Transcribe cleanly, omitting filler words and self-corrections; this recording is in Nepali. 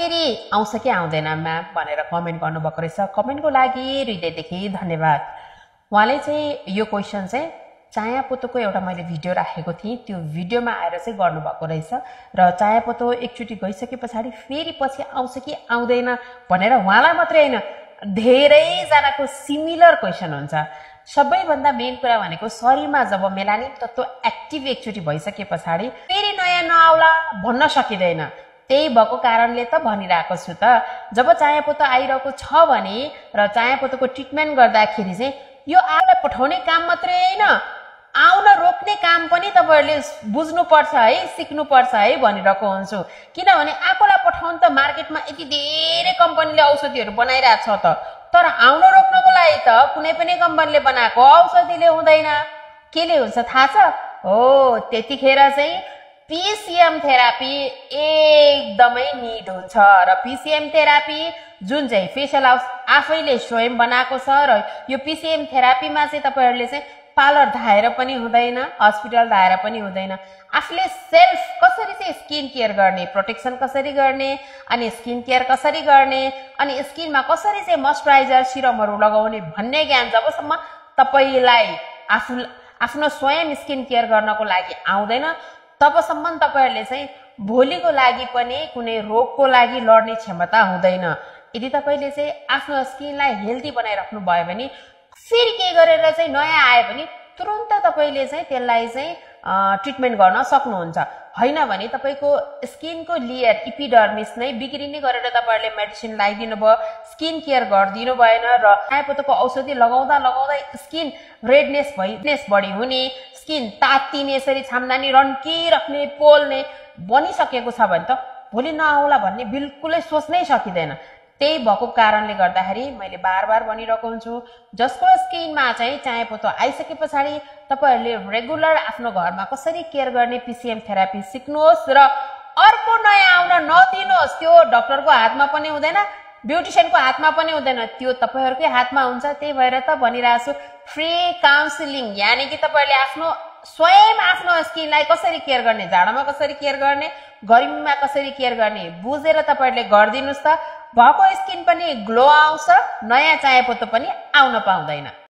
फेरि आउँछ कि आउँदैन म्याम भनेर कमेन्ट गर्नुभएको रहेछ। कमेन्टको लागि हृदयदेखि धन्यवाद। उहाँले चाहिँ यो क्वेसन चाहिँ चाया पोतोको एउटा मैले भिडियो राखेको थिएँ, त्यो भिडियोमा आएर चाहिँ गर्नुभएको रहेछ र चाया पोतो एकचोटि गइसके पछाडि फेरि पछि आउँछ कि आउँदैन भनेर उहाँलाई मात्रै होइन धेरैजनाको सिमिलर क्वेसन हुन्छ। सबैभन्दा मेन कुरा भनेको शरीरमा जब मेलानिन तत्त्व एक्टिभ एकचोटि भइसके पछाडि फेरि नयाँ नआउला भन्न सकिँदैन। त्यही भएको कारणले त भनिरहेको छु त, जब चाया पोतो आइरहेको छ भने र चाया पोतोको ट्रिटमेन्ट गर्दाखेरि चाहिँ यो आगोलाई पठाउने काम मात्रै होइन, आउन रोक्ने काम पनि तपाईहरुले बुझ्नुपर्छ है, सिक्नुपर्छ है भनिरहेको हुन्छु। किनभने आगोलाई पठाउन त मार्केटमा यति धेरै कम्पनीले औषधिहरू बनाइरहेछ त, तर आउन रोक्नको लागि त कुनै पनि कम्पनीले बनाएको औषधिले हुँदैन। केले हुन्छ थाहा छ? हो, त्यतिखेर चाहिँ पीसीएम थेरापी एकदमै निड हुन्छ र पीसीएम थेरापी जुन चाहिँ फेसियल हाउस आफैले स्वयं बनाएको छ र यो पीसीएम थेरापीमा चाहिँ तपाईहरुले चाहिँ पार्लर धाएर पनि हुँदैन, हस्पिटल धाएर पनि हुँदैन। आफूले सेल्फ कसरी चाहिँ स्किन केयर गर्ने, प्रोटेक्सन कसरी गर्ने, अनि स्किन केयर कसरी गर्ने, अनि स्किनमा कसरी चाहिँ मोइस्चराइजर सिरमहरू लगाउने भन्ने ज्ञान जबसम्म तपाईलाई आफ्नो स्वयं स्किन केयर गर्नको लागि आउँदैन तबसम्म तपाईहरुले चाहिँ भोलिको लागि पनि कुनै रोगको लागि लड्ने क्षमता हुँदैन। यदि तपाईले चाहिँ आफ्नो स्किनलाई हेल्दी बनाइराख्नु भयो भने फेरि के गरेर चाहिँ नयाँ आए पनि तुरुन्त तपाईले चाहिँ त्यसलाई चाहिँ ट्रिटमेन्ट गर्न सक्नुहुन्छ। हैन भने तपाईको स्किनको लेयर इपिडर्मिस नै बिग्रिने गरेर तपाईहरुले मेडिसिन लगाइदिनु भयो, स्किन केयर गर्दिनु भएन र चायापत्तीको औषधि लगाउँदा लगाउँदै स्किन रेडनेस बढी हुने, स्किन तात्तिने, यसरी छाम्दानी रन्किराख्ने, पोल्ने बनिसकेको छ भने त भोलि नआउला भन्ने बिल्कुलै सोच्नै सकिँदैन। त्यही भएको कारणले गर्दाखेरि मैले बार भनिरहेको हुन्छु, जसको स्किनमा चाहिँ चायापत्ती आइसके पछाडि तपाईहरुले रेगुलर आफ्नो घरमा कसरी केयर गर्ने पीसीएम थेरापी सिक्नुहोस् र अर्को नयाँ आउन नदिनुहोस्। त्यो डाक्टरको हातमा पनि हुँदैन, ब्युटिशियनको हातमा पनि हुँदैन, त्यो तपाईहरुकै हातमा हुन्छ। त्यही भएर त भनिरहेछु फ्री काउन्सिलिङ, यानी कि तपाईहरुले स्वयं आफ्नो स्किनलाई कसरी केयर गर्ने, जाडोमा कसरी केयर गर्ने, गर्मीमा कसरी केयर गर्ने बुझेर तपाईहरुले गर्दिनुस् त भएको स्किन पनि ग्लो आउँछ, नयाँ चायापत्ती पनि आउन पाउँदैन।